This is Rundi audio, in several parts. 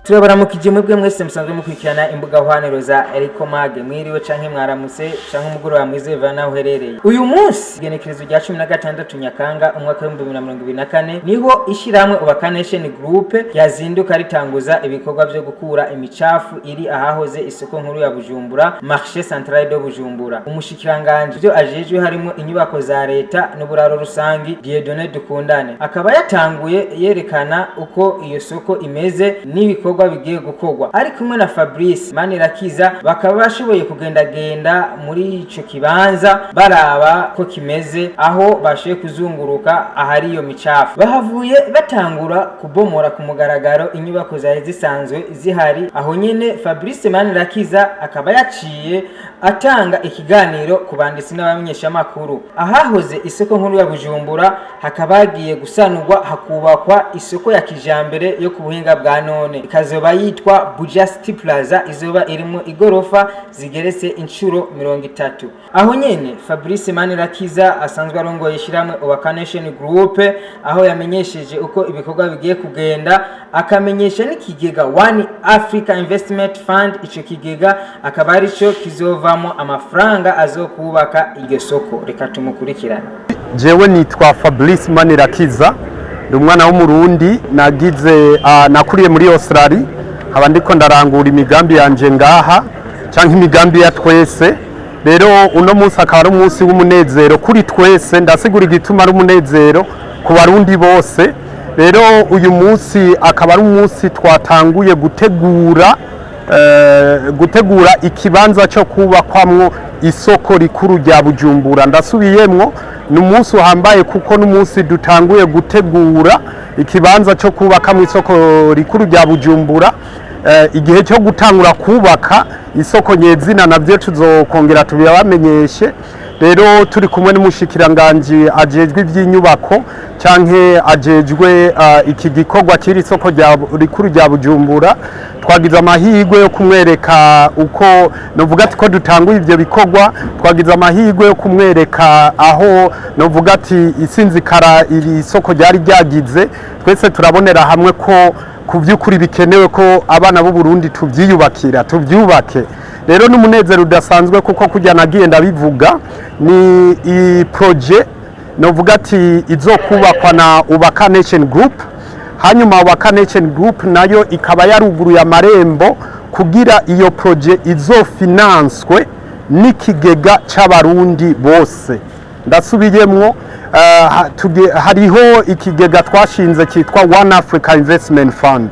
Turabaramukije mwebwe mwese musanzwe mukurikirana imbuga hwaniro za Eriko Mage mwiriwe canke mwaramutse canke umugoroba mwize vana uherereye. Uyu munsi igenekerezo rya 16 Nyakanga umwaka wa 2024 niho ishiramwe Ubaka Nation Group yazinduka ritanguza ibikorwa byo gukura imicafu iri ahahoze isoko nkuru ya Bujumbura Marché Central de Bujumbura. Umushikiranganje byo ajejwe harimo inyubako za leta n'uburaro rusangi Dieudonné Dukundane akaba yatanguye yerekana uko iyo soko imeze n'ibikorwa bigiye gukorwa ari kumwe na Fabrice Manirakiza bakaba bashoboye kugendagenda muri ico kibanza baraba ko kimeze aho bashoboye kuzunguruka ahari iyo micafu bahavuye batangura kubomora ku mugaragaro inyubako zari zisanzwe zihari aho nyene Fabrice Manirakiza akaba yaciye atanga ikiganiro ku banditsi n'abamenyesha makuru ahahoze isoko nkuru ya Bujumbura hakabagiye gusanurwa hakubakwa isoko ya kijambere yo ku buhinga bwa none ikazoba yitwa Bujasti Plaza izoba irimo igorofa zigeretse inshuro 30 aho nyene Fabrice Manirakiza asanzwe arongoye ishiramwe Ubaka Nation Group aho yamenyesheje uko ibikorwa bigiye kugenda akamenyesha n'ikigega One Africa Investment Fund ico kigega akaba ari cyo kizovamo amafaranga azokubaka iryo soko reka tumukurikirana. Jewe nitwa Fabrice Manirakiza ndi umwana w'umurundi nagize nakuriye muri Australia haba ndiko ndarangura imigambi yanje ngaha canke imigambi ya twese rero uno munsi akaba ari umunsi w'umunezero kuri twese ndasigura igituma ari umunezero ku barundi bose rero uyu munsi akaba ari umunsi twatanguye gutegura ikibanza cyo kubakwamwo isoko rikuru rya Bujumbura ndasubiyemwo n'umunsi uhambaye kuko n'umunsi dutanguye gutegura ikibanza cyo kubakamwo isoko rikuru rya Bujumbura igihe cyo gutangura kubaka isoko nyezina navyo tuzokongera tubibamenyeshe rero turi kumwe n'umushikiranganje ajejwe ivy'inyubako canke ajejwe iki gikorwa kiri isoko rikuru rya Bujumbura twagize amahirwe yo kumwereka uko novuga ati ko dutanguye ivyo bikorwa twagize amahirwe yo kumwereka aho novuga ati isinzikara iri soko ryari ryagize twese turabonera hamwe ko kuvyukuri bikenewe ko abana b'u Burundi tuvyubake rero n'umunezero udasanzwe kuko kujya nagiye ndabivuga ni i projet novuga ati izokubakwa na Ubaka Nation Group hanyuma Ubaka Nation Group nayo ikaba yaruguruye amarembo kugira iyo projet izofinanswe n'ikigega c'abarundi bose ndasubiyemwo hariho ikigega twashinze kitwa One Africa Investment Fund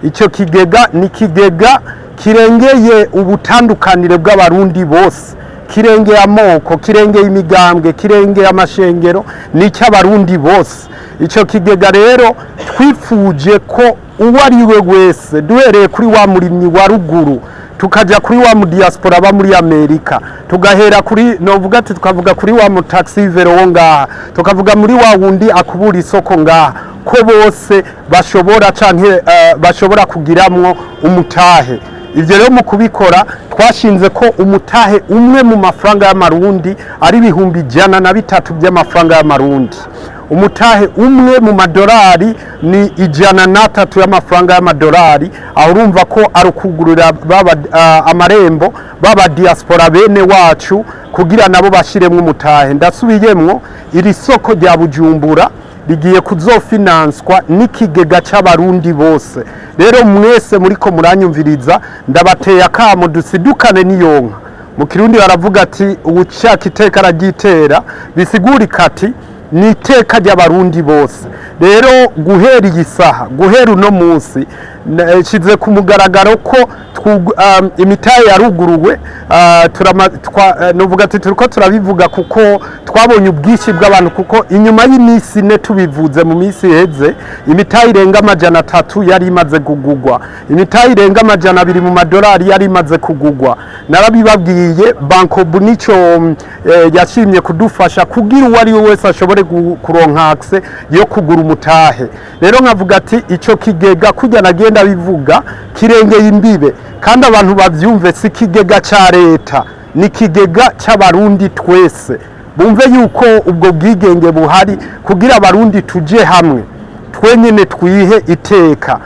icyo kigega ni kigega kirengeye ubutandukanire bw'abarundi bose kirengeye amoko kirengeye imigambwe kirengeye amashengero ni cy'abarundi bose icyo kigega rero twifuje ko uwo ari we wese duhereye kuri wa murimyi wa ruguru tukaja kuri wa mu diaspora ba muri Amerika tugahera kuri novuga ati tukavuga kuri wa mu taxi vero ngaha tukavuga muri wa wundi akubura isoko ngaha ko bose bashobora canke bashobora kugiramwo umutahe ivyo rero mu kubikora twashinze ko umutahe umwe mu mafaranga y'amarundi ari 103 by'amafaranga y'amarundi umutahe umwe mu madolari ni 103 y'amafaranga y'amadolari aho urumva ko ari ukugurira amarembo baba diaspora bene wacu kugira nabo bashiremwe umutahe ndasubiyemwo iri soko rya Bujumbura rigiye kuzofinanswa n'ikigega c'abarundi bose rero mwese muriko muranyumviriza ndabateye akamo dusidukane niyonka mu kirundi baravuga ati ubushaka iteka aragitera bisigurika ati ni iteka ry'abarundi bose rero guhera iyi saha guhera uno munsi shize ku mugaragaro ko imitahe yaruguruwe novuga ati turiko turabivuga kuko twabonye ubwishi bw'abantu kuko inyuma y'imisi ne tubivuze mu misi heze imitahe irenga 300 yari imaze kugugwa imitahe irenga 200 mu madolari yari imaze kugugwa narabibabwiye Bankobu nico yashimye kudufasha kugira uwo ari we wese ashobore kuronka access yo kugura umutahe rero nkavuga ati ico kigega kujya nagenda bivuga kirengeye imbibe kandi abantu bavyumve si kigega ca leta ni kigega c'abarundi twese bumve yuko ubwo bwigenge buhari kugira abarundi tuje hamwe twenyine twihe iteka